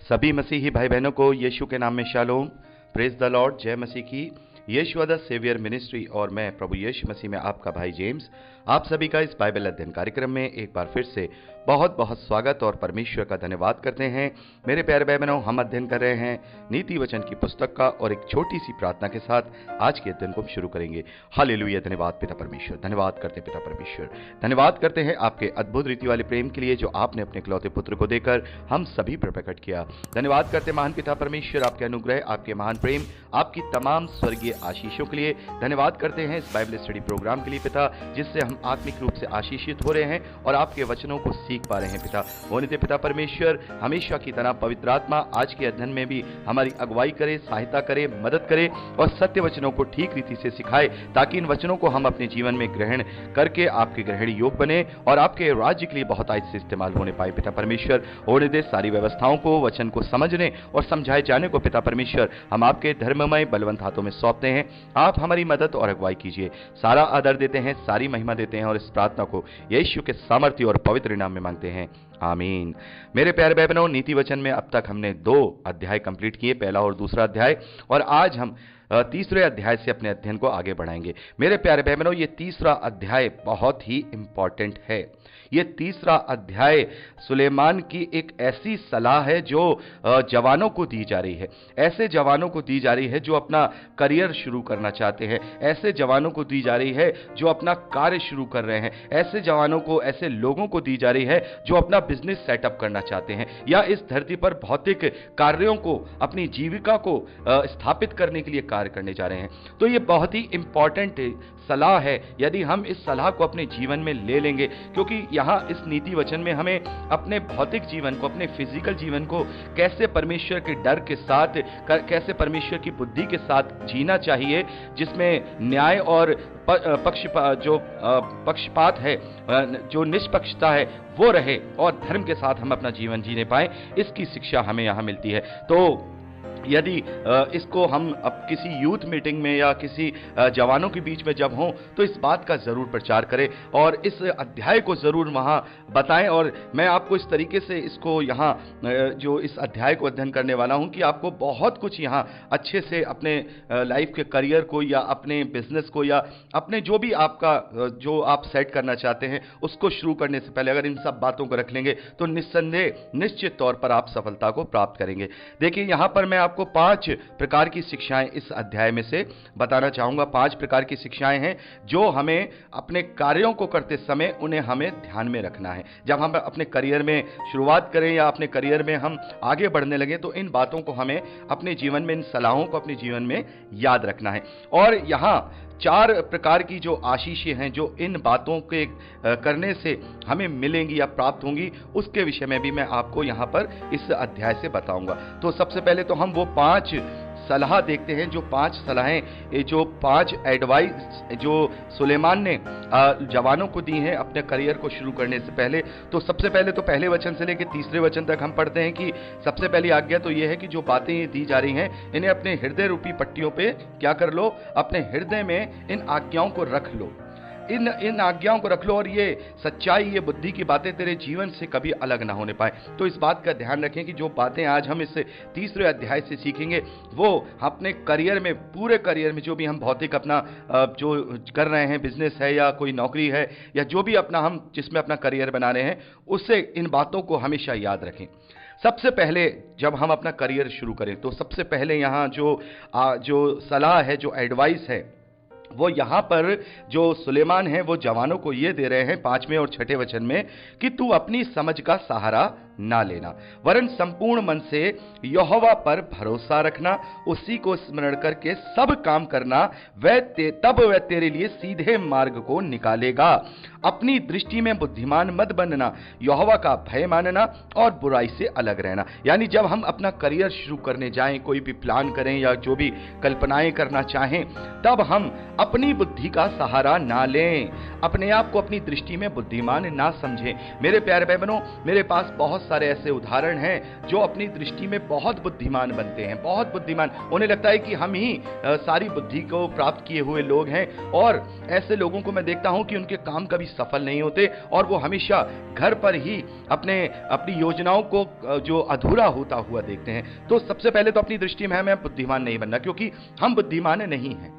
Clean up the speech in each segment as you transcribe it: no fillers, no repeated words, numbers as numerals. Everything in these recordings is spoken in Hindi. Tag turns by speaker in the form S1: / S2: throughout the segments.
S1: सभी मसीही भाई बहनों को यीशु के नाम में शालोम, प्रेज द लॉर्ड, जय मसीह की। यीशु द सेवियर मिनिस्ट्री और मैं प्रभु यीशु मसीह में आपका भाई जेम्स, आप सभी का इस बाइबल अध्ययन कार्यक्रम में एक बार फिर से बहुत बहुत स्वागत और परमेश्वर का धन्यवाद करते हैं। मेरे प्यारे भाई बहनों, हम अध्ययन कर रहे हैं नीति वचन की पुस्तक का और एक छोटी सी प्रार्थना के साथ आज के अध्ययन को शुरू करेंगे। हालेलुया, धन्यवाद पिता परमेश्वर, धन्यवाद करते पिता परमेश्वर, धन्यवाद करते हैं आपके अद्भुत रीति वाले प्रेम के लिए जो आपने अपने इकलौते पुत्र को देकर हम सभी पर प्रकट किया। धन्यवाद करते महान पिता परमेश्वर आपके अनुग्रह, आपके महान प्रेम, आपकी तमाम स्वर्गीय आशीषों के लिए। धन्यवाद करते हैं इस बाइबल स्टडी प्रोग्राम के लिए पिता, जिससे हम आत्मिक रूप से आशीषित हो रहे हैं और आपके वचनों को सीख पा रहे हैं पिता। होने दे पिता परमेश्वर, हमेशा की तरह पवित्र आत्मा आज के अध्ययन में भी हमारी अगुवाई करे, सहायता करे, मदद करे और सत्य वचनों को ठीक रीति से सिखाए, ताकि इन वचनों को हम अपने जीवन में ग्रहण करके आपके ग्रहण योग बने और आपके राज्य के लिए बहुत आज से इस्तेमाल होने पाए पिता परमेश्वर। होने दे सारी व्यवस्थाओं को, वचन को समझने और समझाए जाने को पिता परमेश्वर हम आपके धर्ममय बलवंत हाथों में सौंपते हैं। आप हमारी मदद और अगुवाई कीजिए। सारा आदर देते हैं, सारी महिमा देते हैं और इस प्रार्थना को यीशु के सामर्थ्य और पवित्र नाम में मांगते हैं, आमीन। मेरे प्यारे भाई बहनों, नीति वचन में अब तक हमने 2 अध्याय कंप्लीट किए, पहला और दूसरा अध्याय, और आज हम तीसरे अध्याय से अपने अध्ययन को आगे बढ़ाएंगे। मेरे प्यारे भाई बहनों, ये तीसरा अध्याय बहुत ही इंपॉर्टेंट है। ये तीसरा अध्याय सुलेमान की एक ऐसी सलाह है जो जवानों को दी जा रही है। ऐसे जवानों को दी जा रही है जो अपना करियर शुरू करना चाहते हैं, ऐसे जवानों को दी जा रही है जो अपना कार्य शुरू कर रहे हैं, ऐसे जवानों को, ऐसे लोगों को दी जा रही है जो अपना बिजनेस सेटअप करना चाहते हैं या इस धरती पर भौतिक कार्यों को, अपनी जीविका को स्थापित करने के लिए कार्य करने जा रहे हैं। तो ये बहुत ही इंपॉर्टेंट सलाह है यदि हम इस सलाह को अपने जीवन में ले लेंगे, क्योंकि यहाँ इस नीति वचन में हमें अपने भौतिक जीवन को, अपने फिजिकल जीवन को कैसे परमेश्वर के डर के साथ, कैसे परमेश्वर की बुद्धि के साथ जीना चाहिए, जिसमें न्याय और पक्षपात है, जो निष्पक्षता है वो रहे और धर्म के साथ हम अपना जीवन जीने पाए, इसकी शिक्षा हमें यहाँ मिलती है। तो यदि इसको हम अब किसी यूथ मीटिंग में या किसी जवानों के बीच में जब हों तो इस बात का जरूर प्रचार करें और इस अध्याय को जरूर वहां बताएं। और मैं आपको इस तरीके से इसको यहाँ जो इस अध्याय को अध्ययन करने वाला हूं कि आपको बहुत कुछ यहाँ अच्छे से अपने लाइफ के करियर को या अपने बिजनेस को या अपने जो भी आपका जो आप सेट करना चाहते हैं उसको शुरू करने से पहले अगर इन सब बातों को रख लेंगे तो निस्संदेह निश्चित तौर पर आप सफलता को प्राप्त करेंगे। देखिए, यहाँ पर मैं आपको 5 प्रकार की शिक्षाएं इस अध्याय में से बताना चाहूंगा। 5 प्रकार की शिक्षाएं हैं जो हमें अपने कार्यों को करते समय उन्हें हमें ध्यान में रखना है। जब हम अपने करियर में शुरुआत करें या अपने करियर में हम आगे बढ़ने लगे तो इन बातों को हमें अपने जीवन में, इन सलाहों को अपने जीवन में याद रखना है। और यहां 4 प्रकार की जो आशीषें हैं जो इन बातों के करने से हमें मिलेंगी या प्राप्त होंगी, उसके विषय में भी मैं आपको यहाँ पर इस अध्याय से बताऊंगा। तो सबसे पहले तो हम वो 5 सलाह देखते हैं, जो 5 सलाहें, जो 5 एडवाइस जो सुलेमान ने जवानों को दी हैं अपने करियर को शुरू करने से पहले। तो सबसे पहले तो पहले वचन से लेकर तीसरे वचन तक हम पढ़ते हैं कि सबसे पहली आज्ञा तो यह है कि जो बातें ये दी जा रही हैं इन्हें अपने हृदय रूपी पट्टियों पे क्या कर लो, अपने हृदय में इन आज्ञाओं को रख लो, इन आज्ञाओं को रख लो और ये सच्चाई, ये बुद्धि की बातें तेरे जीवन से कभी अलग ना होने पाए। तो इस बात का ध्यान रखें कि जो बातें आज हम इस तीसरे अध्याय से सीखेंगे वो अपने करियर में, पूरे करियर में जो भी हम भौतिक अपना जो कर रहे हैं, बिजनेस है या कोई नौकरी है या जो भी अपना हम जिसमें अपना करियर बना रहे हैं, उससे इन बातों को हमेशा याद रखें। सबसे पहले जब हम अपना करियर शुरू करें तो सबसे पहले यहाँ जो सलाह है, जो एडवाइस है, वो यहाँ पर जो सुलेमान है वो जवानों को ये दे रहे हैं 5वें और 6ठे वचन में कि तू अपनी समझ का सहारा ना लेना, वरन संपूर्ण मन से यहोवा पर भरोसा रखना, उसी को स्मरण करके सब काम करना, तब वह तेरे लिए सीधे मार्ग को निकालेगा। अपनी दृष्टि में बुद्धिमान मत बनना, यहोवा का भय मानना और बुराई से अलग रहना। यानी जब हम अपना करियर शुरू करने जाएं, कोई भी प्लान करें या जो भी कल्पनाएं करना चाहें, तब हम अपनी बुद्धि का सहारा ना लें, अपने आप को अपनी दृष्टि में बुद्धिमान ना समझें। मेरे प्यारे भाई बहनों, मेरे पास बहुत सारे ऐसे उदाहरण हैं जो अपनी दृष्टि में बहुत बुद्धिमान बनते हैं, बहुत बुद्धिमान। उन्हें लगता है कि हम ही सारी बुद्धि को प्राप्त किए हुए लोग हैं, और ऐसे लोगों को मैं देखता हूं कि उनके काम कभी सफल नहीं होते और वो हमेशा घर पर ही अपनी योजनाओं को जो अधूरा होता हुआ देखते हैं। तो सबसे पहले तो अपनी दृष्टि में हमें बुद्धिमान नहीं बनना, क्योंकि हम बुद्धिमान नहीं हैं।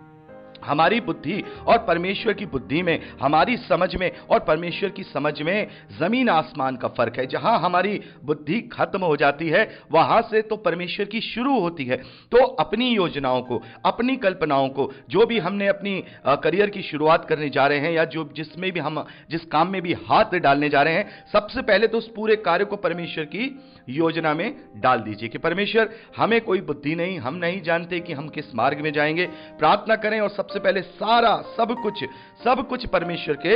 S1: हमारी बुद्धि और परमेश्वर की बुद्धि में, हमारी समझ में और परमेश्वर की समझ में जमीन आसमान का फर्क है। जहां हमारी बुद्धि खत्म हो जाती है, वहां से तो परमेश्वर की शुरू होती है। तो अपनी योजनाओं को, अपनी कल्पनाओं को, जो भी हमने अपनी करियर की शुरुआत करने जा रहे हैं, या जो जिसमें भी हम जिस काम में भी हाथ डालने जा रहे हैं, सबसे पहले तो उस पूरे कार्य को परमेश्वर की योजना में डाल दीजिए कि परमेश्वर, हमें कोई बुद्धि नहीं, हम नहीं जानते कि हम किस मार्ग में जाएंगे। प्रार्थना करें और सबसे पहले सारा सब कुछ परमेश्वर के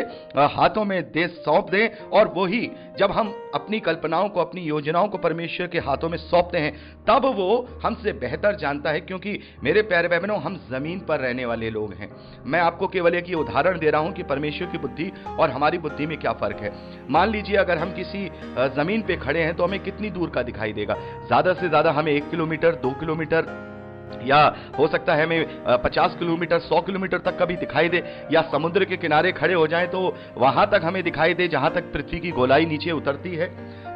S1: हाथों में दे सौंप दें। और वही जब हम अपनी कल्पनाओं को, अपनी योजनाओं को परमेश्वर के हाथों में सौंपते हैं, तब वो हमसे बेहतर जानता है। क्योंकि मेरे प्यारे बहनों, हम जमीन पर रहने वाले लोग हैं। मैं आपको केवल एक ही उदाहरण दे रहा हूं कि परमेश्वर की बुद्धि और हमारी बुद्धि में क्या फर्क है। मान लीजिए अगर हम किसी जमीन पे खड़े हैं तो हमें कितनी दूर का दिखाई देगा? ज्यादा से ज्यादा हमें 1 किलोमीटर, 2 किलोमीटर, या हो सकता है हमें 50 किलोमीटर, 100 किलोमीटर तक का भी दिखाई दे, या समुद्र के किनारे खड़े हो जाएं तो वहां तक हमें दिखाई दे जहां तक पृथ्वी की गोलाई नीचे उतरती है।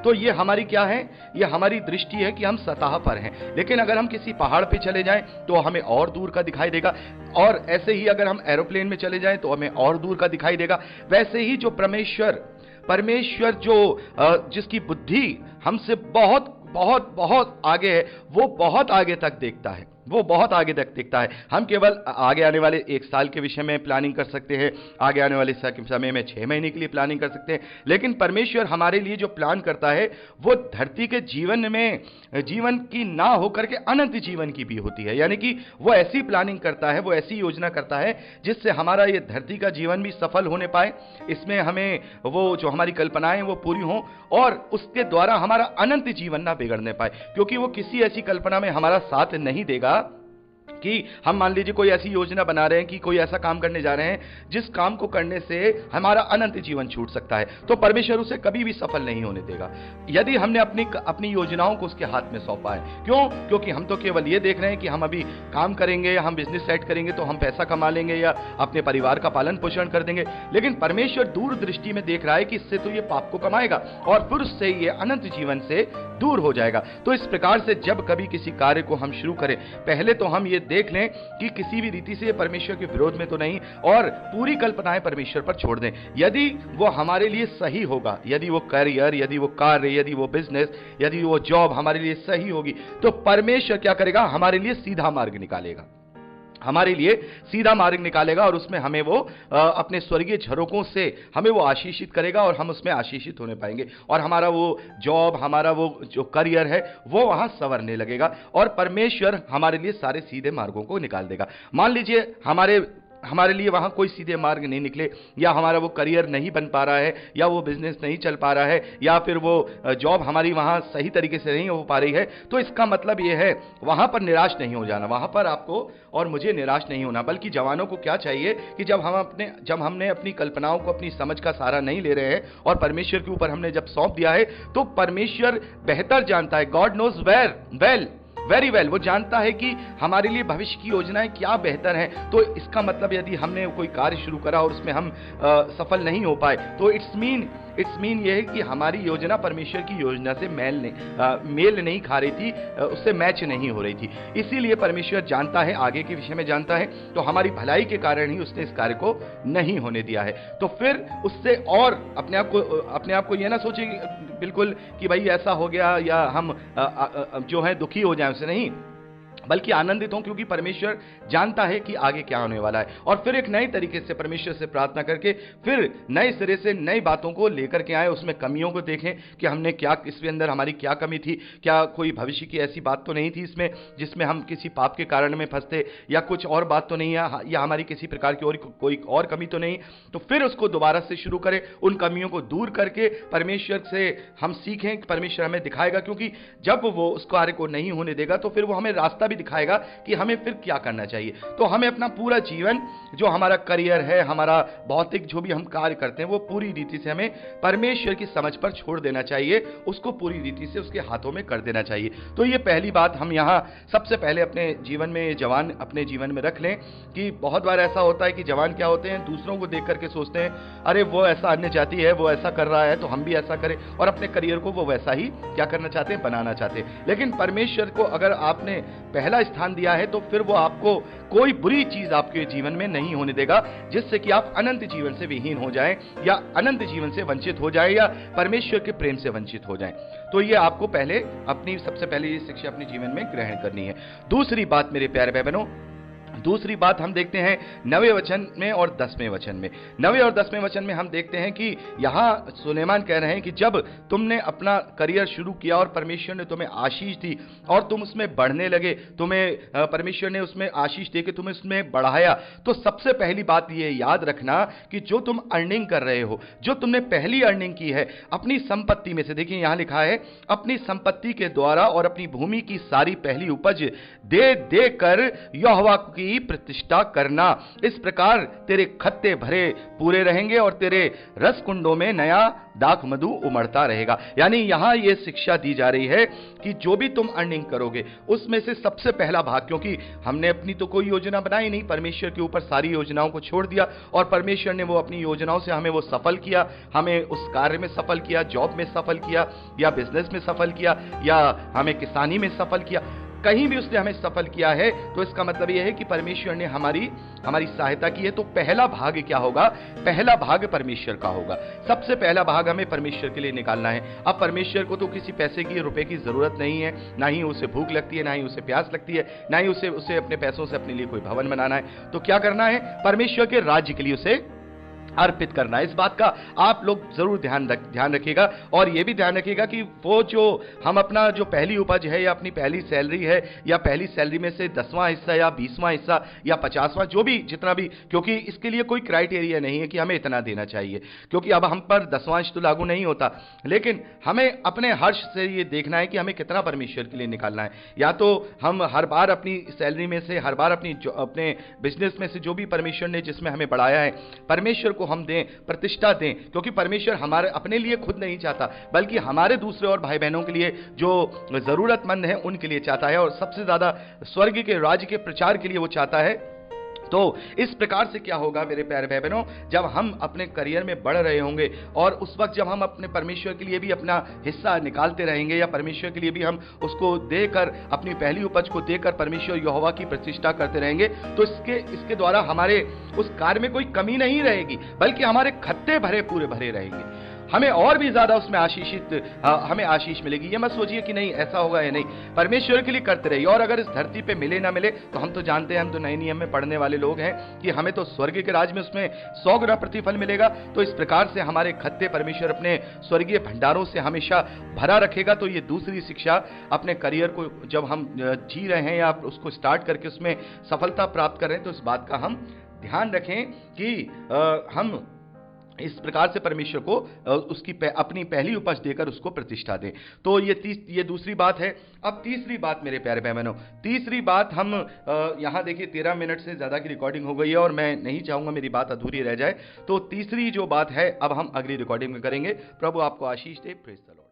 S1: तो ये हमारी क्या है? ये हमारी दृष्टि है कि हम सतह पर हैं। लेकिन अगर हम किसी पहाड़ पे चले जाएं तो हमें और दूर का दिखाई देगा, और ऐसे ही अगर हम एरोप्लेन में चले जाएं तो हमें और दूर का दिखाई देगा। वैसे ही जो परमेश्वर जो जिसकी बुद्धि हमसे बहुत बहुत बहुत आगे है, वो बहुत आगे तक देखता है, वो बहुत आगे तक देखता है। हम केवल आगे आने वाले 1 साल के विषय में प्लानिंग कर सकते हैं, आगे आने वाले समय में 6 महीने के लिए प्लानिंग कर सकते हैं, लेकिन परमेश्वर हमारे लिए जो प्लान करता है वो धरती के जीवन की ना होकर के अनंत जीवन की भी होती है। यानी कि वो ऐसी प्लानिंग करता है, वो ऐसी योजना करता है जिससे हमारा ये धरती का जीवन भी सफल होने पाए, इसमें हमें वो जो हमारी कल्पनाएं वो पूरी हों, और उसके द्वारा हमारा अनंत जीवन ना बिगड़ने पाए। क्योंकि वो किसी ऐसी कल्पना में हमारा साथ नहीं देगा कि हम मान लीजिए कोई ऐसी योजना बना रहे हैं कि कोई ऐसा काम करने जा रहे हैं जिस काम को करने से हमारा अनंत जीवन छूट सकता है, तो परमेश्वर उसे कभी भी सफल नहीं होने देगा यदि हमने अपनी योजनाओं को उसके हाथ में सौंपा है। क्यों? क्योंकि हम तो केवल ये देख रहे हैं कि हम अभी काम करेंगे, हम बिजनेस सेट करेंगे तो हम पैसा कमा लेंगे या अपने परिवार का पालन पोषण कर देंगे। लेकिन परमेश्वर दूरदृष्टि में देख रहा है कि इससे तो ये पाप को कमाएगा और फिर उससे ये अनंत जीवन से दूर हो जाएगा। तो इस प्रकार से जब कभी किसी कार्य को हम शुरू करें, पहले तो हम ये देख लें कि किसी भी रीति से परमेश्वर के विरोध में तो नहीं, और पूरी कल्पनाएं परमेश्वर पर छोड़ दें। यदि वो हमारे लिए सही होगा, यदि वो करियर, यदि वो कार्य, यदि वो बिजनेस, यदि वो जॉब हमारे लिए सही होगी, तो परमेश्वर क्या करेगा? हमारे लिए सीधा मार्ग निकालेगा, हमारे लिए सीधा मार्ग निकालेगा, और उसमें हमें वो अपने स्वर्गीय झरोकों से हमें वो आशीषित करेगा और हम उसमें आशीषित होने पाएंगे, और हमारा वो जॉब, हमारा वो जो करियर है वो वहां संवरने लगेगा, और परमेश्वर हमारे लिए सारे सीधे मार्गों को निकाल देगा। मान लीजिए हमारे लिए वहां कोई सीधे मार्ग नहीं निकले, या हमारा वो करियर नहीं बन पा रहा है, या वो बिजनेस नहीं चल पा रहा है, या फिर वो जॉब हमारी वहां सही तरीके से नहीं हो पा रही है, तो इसका मतलब ये है वहां पर निराश नहीं हो जाना, वहां पर आपको और मुझे निराश नहीं होना। बल्कि जवानों को क्या चाहिए कि जब हमने अपनी कल्पनाओं को, अपनी समझ का सहारा नहीं ले रहे हैं और परमेश्वर के ऊपर हमने जब सौंप दिया है, तो परमेश्वर बेहतर जानता है। गॉड नोज वेरी वेल, वो जानता है कि हमारे लिए भविष्य की योजनाएं क्या बेहतर हैं। तो इसका मतलब यदि हमने कोई कार्य शुरू करा और उसमें हम सफल नहीं हो पाए, तो इट्स मीन ये है कि हमारी योजना परमेश्वर की योजना से मेल नहीं खा रही थी, उससे मैच नहीं हो रही थी। इसीलिए परमेश्वर जानता है, आगे के विषय में जानता है, तो हमारी भलाई के कारण ही उसने इस कार्य को नहीं होने दिया है। तो फिर उससे और अपने आप को ये ना सोचे बिल्कुल कि भाई ऐसा हो गया, या हम जो है दुखी हो जाए, उसे नहीं, बल्कि आनंदित हों, क्योंकि परमेश्वर जानता है कि आगे क्या होने वाला है। और फिर एक नए तरीके से परमेश्वर से प्रार्थना करके फिर नए सिरे से नई बातों को लेकर के आए, उसमें कमियों को देखें कि हमने क्या, इसके अंदर हमारी क्या कमी थी, क्या कोई भविष्य की ऐसी बात तो नहीं थी इसमें जिसमें हम किसी पाप के कारण में फंसते, या कुछ और बात तो नहीं है, या हमारी किसी प्रकार की कोई और कमी तो नहीं। तो फिर उसको दोबारा से शुरू करें, उन कमियों को दूर करके परमेश्वर से हम सीखें, परमेश्वर हमें दिखाएगा। क्योंकि जब वो उस कार्य को नहीं होने देगा तो फिर वो हमें रास्ता भी दिखाएगा कि हमें फिर क्या करना चाहिए। तो हमें अपना पूरा जीवन, जो हमारा करियर है, हमारा भौतिक जो भी हम कार्य करते हैं, वो पूरी रीति से हमें परमेश्वर की समझ पर छोड़ देना चाहिए, उसको पूरी रीति से उसके हाथों में कर देना चाहिए। तो ये पहली बात हम यहाँ सबसे पहले अपने जीवन में, जवान अपने जीवन में रख लें कि बहुत बार ऐसा होता है कि जवान क्या होते हैं, दूसरों को देख करके सोचते हैं अरे वो ऐसा अन्य जाति है, वो ऐसा कर रहा है तो हम भी ऐसा करें, और अपने करियर को वो वैसा ही क्या करना चाहते हैं, बनाना चाहते हैं। लेकिन परमेश्वर को अगर आपने पहला स्थान दिया है तो फिर वो आपको कोई बुरी चीज आपके जीवन में नहीं होने देगा जिससे कि आप अनंत जीवन से विहीन हो जाएं या अनंत जीवन से वंचित हो जाएं या परमेश्वर के प्रेम से वंचित हो जाएं। तो ये आपको पहले अपनी सबसे पहले ये शिक्षा अपने जीवन में ग्रहण करनी है। दूसरी बात मेरे प्यारे भाई बहनों, दूसरी बात हम देखते हैं 9वें वचन में और 10वें वचन में। 9वें और 10वें वचन में हम देखते हैं कि यहाँ सुलेमान कह रहे हैं कि जब तुमने अपना करियर शुरू किया और परमेश्वर ने तुम्हें आशीष दी और तुम उसमें बढ़ने लगे, तुम्हें परमेश्वर ने उसमें आशीष दे के तुम्हें उसमें बढ़ाया, तो सबसे पहली बात ये याद रखना कि जो तुम अर्निंग कर रहे हो, जो तुमने पहली अर्निंग की है अपनी संपत्ति में से, देखिए यहाँ लिखा है अपनी संपत्ति के द्वारा और अपनी भूमि की सारी पहली उपज दे दे कर यहोवा की प्रतिष्ठा करना। इस प्रकार तेरे खत्ते भरे पूरे रहेंगे और तेरे रस कुंडों में नया दाख मधु उमड़ता रहेगा। यानी यहां यह शिक्षा दी जा रही है कि जो भी तुम अर्निंग करोगे उसमें से सबसे पहला भाग, क्योंकि हमने अपनी तो कोई योजना बनाई नहीं, परमेश्वर के ऊपर सारी योजनाओं को छोड़ दिया और परमेश्वर ने वो अपनी योजनाओं से हमें वो सफल किया, हमें उस कार्य में सफल किया, जॉब में सफल किया या बिजनेस में सफल किया या हमें किसानी में सफल किया, कहीं भी उसने हमें सफल किया है। तो इसका मतलब यह है कि परमेश्वर ने हमारी सहायता की है। तो पहला भाग क्या होगा? पहला भाग परमेश्वर का होगा। सबसे पहला भाग हमें परमेश्वर के लिए निकालना है। अब परमेश्वर को तो किसी पैसे की, रुपए की जरूरत नहीं है, ना ही उसे भूख लगती है, ना ही उसे प्यास लगती है, ना ही उसे अपने पैसों से अपने लिए कोई भवन बनाना है। तो क्या करना है? परमेश्वर के राज्य के लिए उसे अर्पित करना है। इस बात का आप लोग जरूर ध्यान रखिएगा और यह भी ध्यान रखिएगा कि वो जो हम अपना जो पहली उपज है या अपनी पहली सैलरी है या पहली सैलरी में से 10वां हिस्सा या 20वां हिस्सा या 50वां, जो भी जितना भी, क्योंकि इसके लिए कोई क्राइटेरिया नहीं है कि हमें इतना देना चाहिए, क्योंकि अब हम पर 10वां अंश तो लागू नहीं होता, लेकिन हमें अपने हर्ष से ये देखना है कि हमें कितना परमेश्वर के लिए निकालना है। या तो हम हर बार अपनी सैलरी में से, हर बार अपने बिजनेस में से जो भी परमेश्वर ने जिसमें हमें बढ़ाया है, परमेश्वर को हम दें, प्रतिष्ठा दें, क्योंकि परमेश्वर हमारे अपने लिए खुद नहीं चाहता, बल्कि हमारे दूसरे और भाई बहनों के लिए जो जरूरतमंद है उनके लिए चाहता है, और सबसे ज्यादा स्वर्ग के राज्य के प्रचार के लिए वो चाहता है। तो इस प्रकार से क्या होगा मेरे प्यारे भाई बहनों, जब हम अपने करियर में बढ़ रहे होंगे और उस वक्त जब हम अपने परमेश्वर के लिए भी अपना हिस्सा निकालते रहेंगे या परमेश्वर के लिए भी हम उसको देकर, अपनी पहली उपज को देकर परमेश्वर यहोवा की प्रतिष्ठा करते रहेंगे, तो इसके द्वारा हमारे उस कार्य में कोई कमी नहीं रहेगी, बल्कि हमारे खत्ते भरे पूरे भरे रहेंगे। हमें और भी ज्यादा उसमें हमें आशीष मिलेगी। ये मत सोचिए कि नहीं ऐसा होगा या नहीं, परमेश्वर के लिए करते रहिए। और अगर इस धरती पे मिले ना मिले तो हम तो जानते हैं, हम तो नए नियम में पढ़ने वाले लोग हैं कि हमें तो स्वर्ग के राज में उसमें 100 गुना प्रतिफल मिलेगा। तो इस प्रकार से हमारे खत्ते परमेश्वर अपने स्वर्गीय भंडारों से हमेशा भरा रखेगा। तो ये दूसरी शिक्षा, अपने करियर को जब हम जी रहे हैं या उसको स्टार्ट करके उसमें सफलता प्राप्त कर रहे हैं, तो इस बात का हम ध्यान रखें कि हम इस प्रकार से परमेश्वर को उसकी अपनी पहली उपज देकर उसको प्रतिष्ठा दें। तो ये दूसरी बात है। अब तीसरी बात मेरे प्यारे भाई बहनों, तीसरी बात हम यहाँ देखिए 13 मिनट से ज़्यादा की रिकॉर्डिंग हो गई है और मैं नहीं चाहूँगा मेरी बात अधूरी रह जाए। तो तीसरी जो बात है अब हम अगली रिकॉर्डिंग में करेंगे। प्रभु आपको आशीष दे। Praise the Lord.